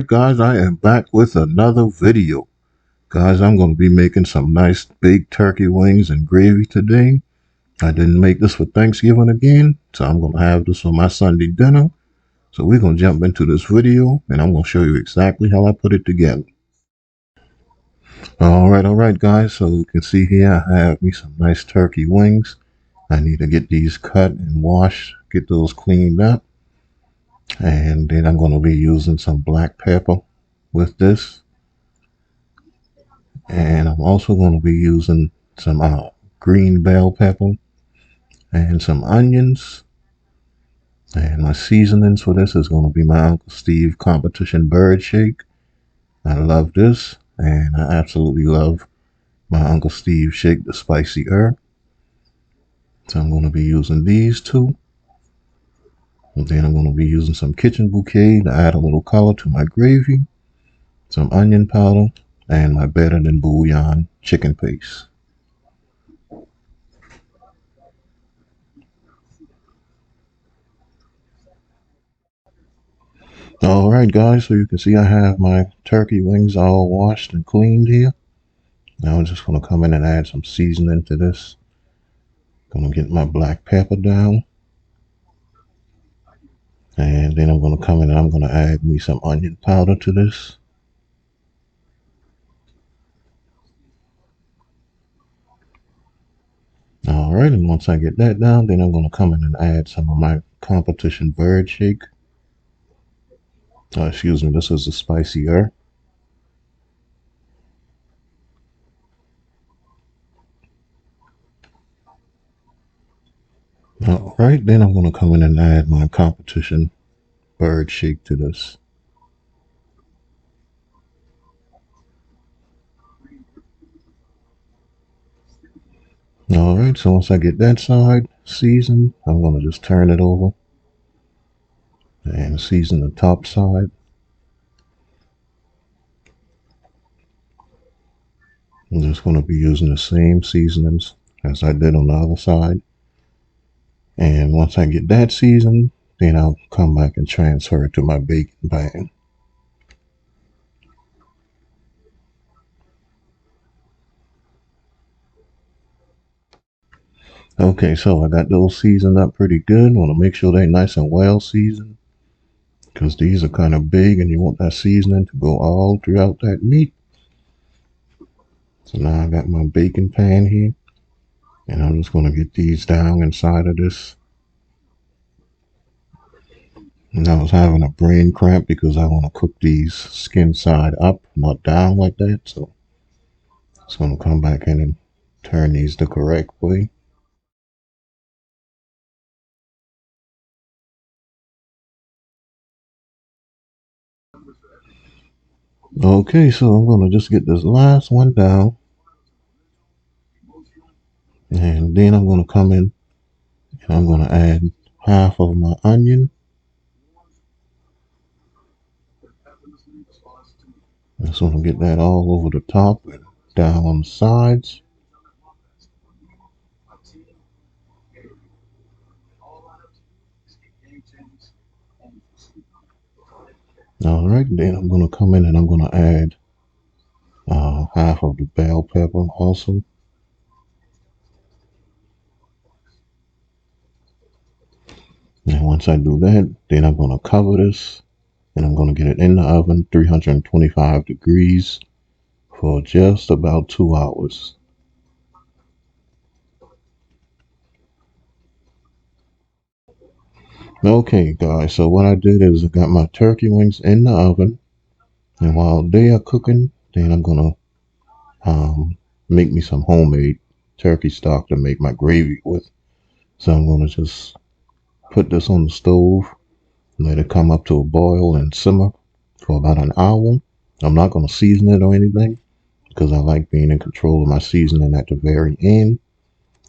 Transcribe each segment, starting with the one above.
Alright guys, I am back with another video. Guys, I'm going to be making some nice baked turkey wings and gravy today. I didn't make this for Thanksgiving again, so I'm going to have this for my Sunday dinner. So we're going to jump into this video and I'm going to show you exactly how I put it together. Alright guys, so you can see here I have me some nice turkey wings. I need to get these cut and washed, get those cleaned up. And then I'm going to be using some black pepper with this. And I'm also going to be using some green bell pepper and some onions. And my seasonings for this is going to be my Uncle Steve competition bird shake. I love this, and I absolutely love my Uncle Steve shake, the spicy herb. So I'm going to be using these two. And then I'm going to be using some kitchen bouquet to add a little color to my gravy, some onion powder, and my better than bouillon chicken paste. Alright guys, so you can see I have my turkey wings all washed and cleaned here. Now I'm just going to come in and add some seasoning to this. Going to get my black pepper down. And then I'm going to come in and I'm going to add me some onion powder to this. Alright, and once I get that down, then I'm going to come in and add some of my competition bird shake. Excuse me, this is the spicy herb. Alright, then I'm going to come in and add my competition bird shake to this. Alright, so once I get that side seasoned, I'm going to just turn it over and season the top side. I'm just going to be using the same seasonings as I did on the other side. And once I get that seasoned, then I'll come back and transfer it to my baking pan. Okay, so I got those seasoned up pretty good. Want to make sure they're nice and well seasoned, because these are kind of big and you want that seasoning to go all throughout that meat. So now I got my baking pan here, and I'm just going to get these down inside of this. And I was having a brain cramp because I want to cook these skin side up, not down like that. So it's going to come back in and turn these the correct way. Okay, so I'm going to just get this last one down. And then I'm going to come in and I'm going to add half of my onion. Just want to get that all over the top and down on the sides. Alright, then I'm going to come in and I'm going to add half of the bell pepper also. And once I do that, then I'm going to cover this and I'm going to get it in the oven, 325 degrees, for just about 2 hours. Okay guys, so what I did is I got my turkey wings in the oven, and while they are cooking, then I'm going to make me some homemade turkey stock to make my gravy with. So I'm going to just put this on the stove, let it come up to a boil and simmer for about an hour. I'm not going to season it or anything because I like being in control of my seasoning at the very end.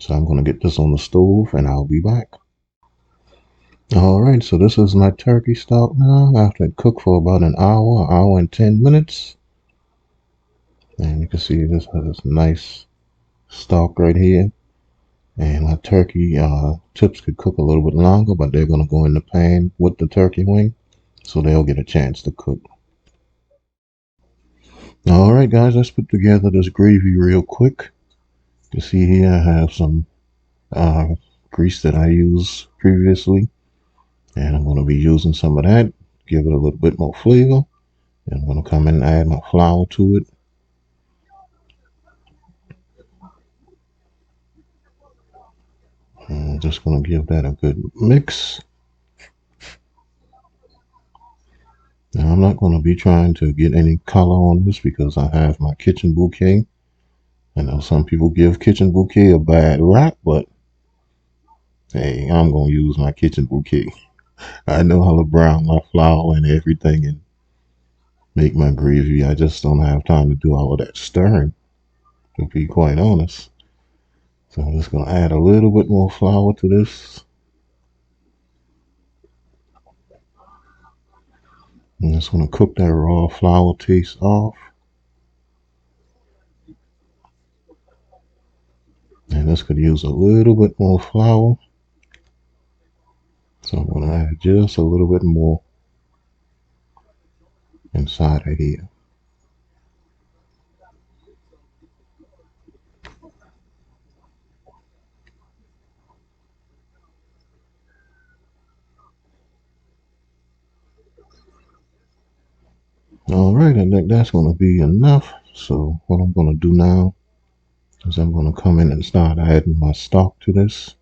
So I'm going to get this on the stove and I'll be back. Alright, so this is my turkey stock now after it cooked for about an hour and 10 minutes. And you can see this has this nice stock right here. And my turkey tips could cook a little bit longer, but they're going to go in the pan with the turkey wing, so they'll get a chance to cook. Alright guys, let's put together this gravy real quick. You see here I have some uh, grease that I used previously, and I'm going to be using some of that, give it a little bit more flavor, and I'm going to come in and add my flour to it. I'm just going to give that a good mix. Now I'm not going to be trying to get any color on this because I have my kitchen bouquet. I know some people give kitchen bouquet a bad rap, but hey, I'm going to use my kitchen bouquet. I know how to brown my flour and everything and make my gravy. I just don't have time to do all of that stirring, to be quite honest. So I'm just going to add a little bit more flour to this. I'm just going to cook that raw flour taste off. And this could use a little bit more flour. So I'm going to add just a little bit more inside of here. Alright, I think that's going to be enough. So what I'm going to do now is I'm going to come in and start adding my stock to this.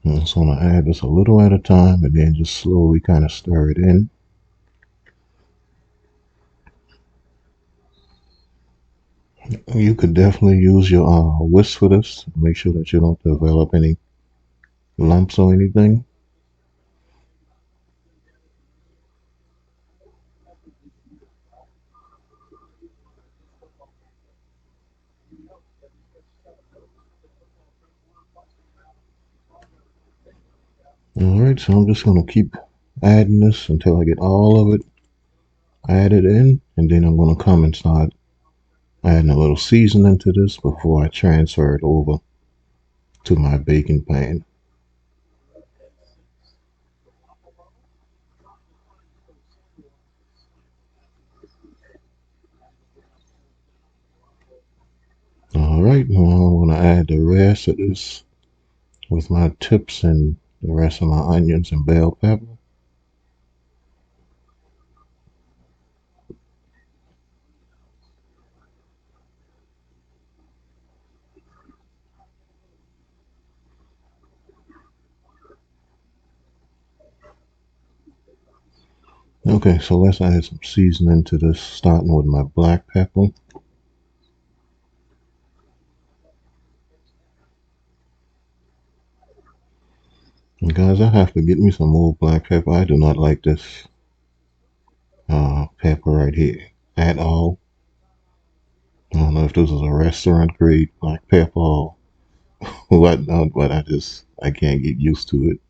I'm just going to add this a little at a time and then just slowly kind of stir it in. You could definitely use your whisk for this. Make sure that you don't develop any lumps or anything. Alright, so I'm just going to keep adding this until I get all of it added in. And then I'm going to come and start adding a little seasoning to this before I transfer it over to my baking pan. Alright, now I'm going to add the rest of this with my tips and the rest of my onions and bell pepper. Okay, so let's add some seasoning to this, starting with my black pepper. And guys, I have to get me some more black pepper. I do not like this pepper right here at all. I don't know if this is a restaurant grade black pepper or whatnot, but I can't get used to it.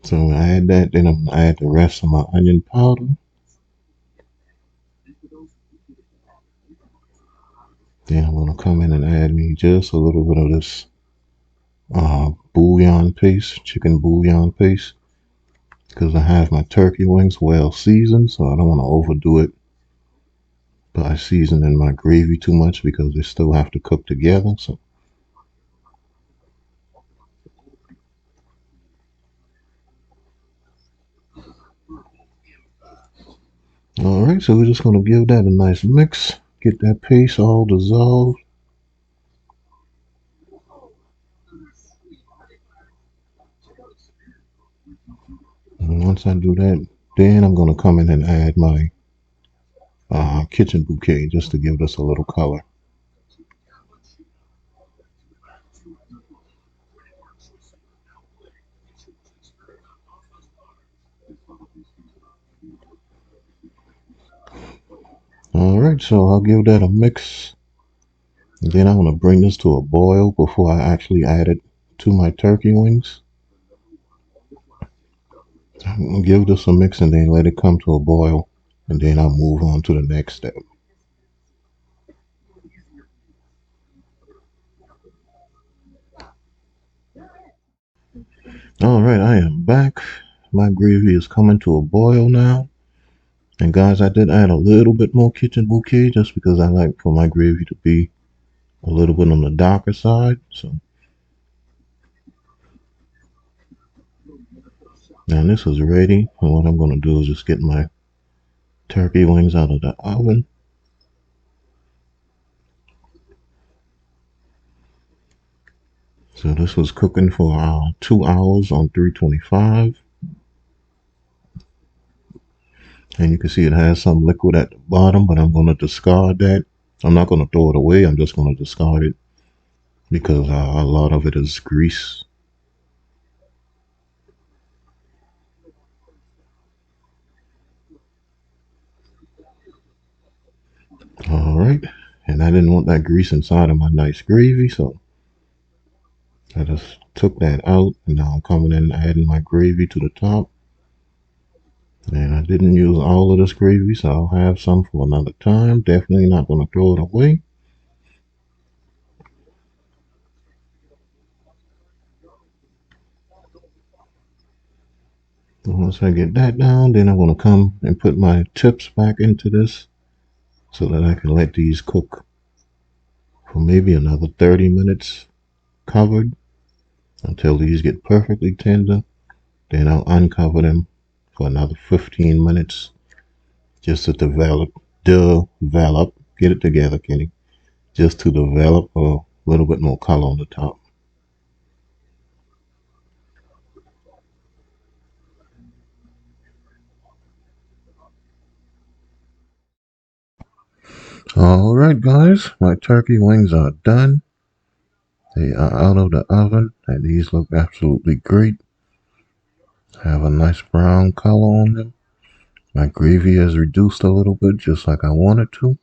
So I add that, then I'm gonna add the rest of my onion powder. Then I'm gonna come in and add me just a little bit of this bouillon paste, chicken bouillon paste, because I have my turkey wings well seasoned, so I don't want to overdo it by seasoning my gravy too much because they still have to cook together. So, all right, so we're just gonna give that a nice mix, get that paste all dissolved. And once I do that, then I'm gonna come in and add my kitchen bouquet just to give this a little color. All right, so I'll give that a mix. And then I want to bring this to a boil before I actually add it to my turkey wings. I'll give this a mix and then let it come to a boil. And then I'll move on to the next step. All right, I am back. My gravy is coming to a boil now. And guys, I did add a little bit more kitchen bouquet just because I like for my gravy to be a little bit on the darker side. So now this is ready. And what I'm going to do is just get my turkey wings out of the oven. So this was cooking for 2 hours on 325. And you can see it has some liquid at the bottom, but I'm going to discard that. I'm not going to throw it away. I'm just going to discard it because a lot of it is grease. All right. And I didn't want that grease inside of my nice gravy, so I just took that out. And now I'm coming in and adding my gravy to the top. And I didn't use all of this gravy, so I'll have some for another time. Definitely not going to throw it away. Once I get that down, then I'm going to come and put my chips back into this so that I can let these cook for maybe another 30 minutes covered until these get perfectly tender. Then I'll uncover them for another 15 minutes just to develop, get it together, Kenny, just to develop a little bit more color on the top. All right, guys, my turkey wings are done. They are out of the oven, and these look absolutely great. Have a nice brown color on them. My gravy has reduced a little bit, just like I wanted to.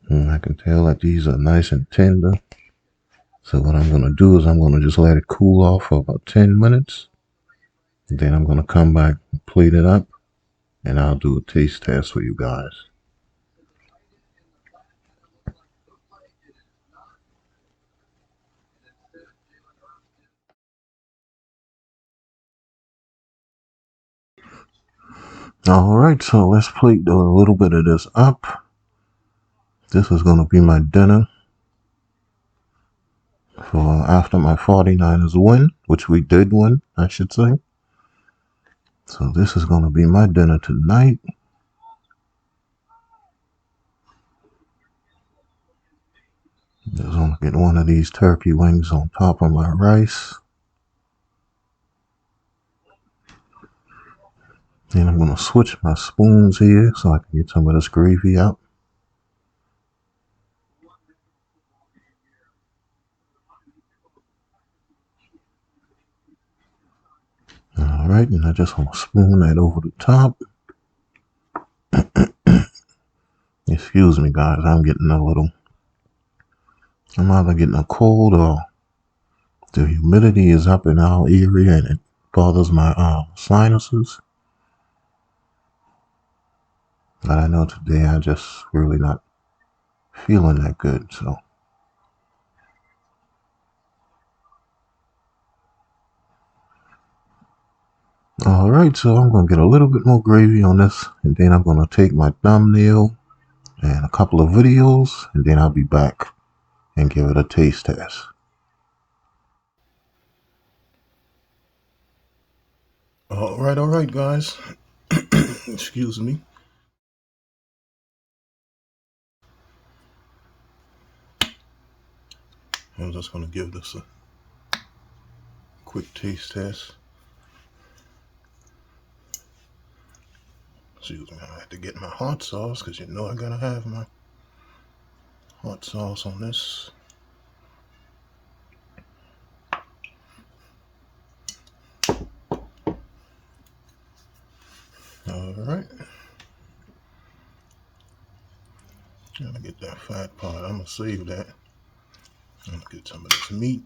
And I can tell that these are nice and tender. So what I'm going to do is I'm going to just let it cool off for about 10 minutes. And then I'm going to come back and plate it up, and I'll do a taste test for you guys. All right, so let's plate a little bit of this up. This is going to be my dinner for after my 49ers win, which we did win, I should say. So this is going to be my dinner tonight. Just going to get one of these turkey wings on top of my rice. Then I'm going to switch my spoons here so I can get some of this gravy out. All right, and I just want to spoon that over the top. Excuse me, guys, I'm either getting a cold or the humidity is up in our area and it bothers my sinuses. But I know today I just really not feeling that good, so. All right, so I'm going to get a little bit more gravy on this, and then I'm going to take my thumbnail and a couple of videos, and then I'll be back and give it a taste test. All right, guys. Excuse me. I'm just going to give this a quick taste test. Excuse me, I have to get my hot sauce because you know I gotta have my hot sauce on this. All right. Gotta get that fat part. I'm gonna save that. I'm gonna get some of this meat.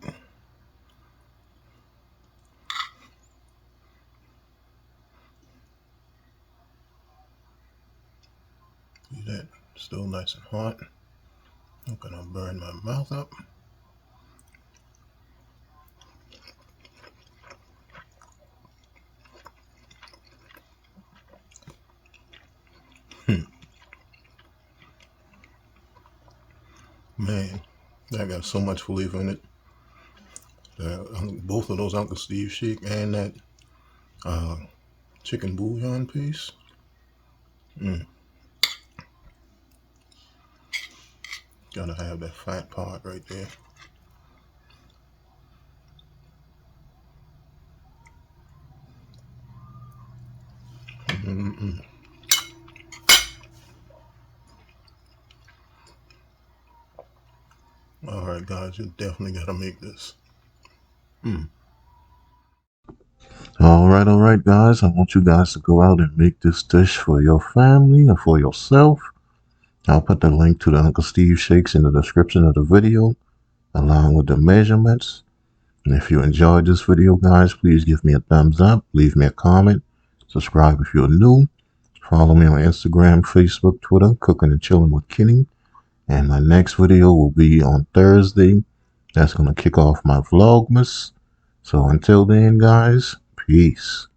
See that? Still nice and hot. I'm gonna burn my mouth up. Man, that got so much flavor in it. Both of those Uncle Steve shake and that chicken bouillon paste. Gotta have that fat part right there. Alright, guys, you definitely gotta make this. All right, guys. I want you guys to go out and make this dish for your family or for yourself. I'll put the link to the Uncle Steve shakes in the description of the video, along with the measurements. And if you enjoyed this video, guys, please give me a thumbs up, leave me a comment, subscribe if you're new, follow me on Instagram, Facebook, Twitter, Cooking and Chilling with Kenny. And my next video will be on Thursday. That's going to kick off my Vlogmas. So until then, guys, peace.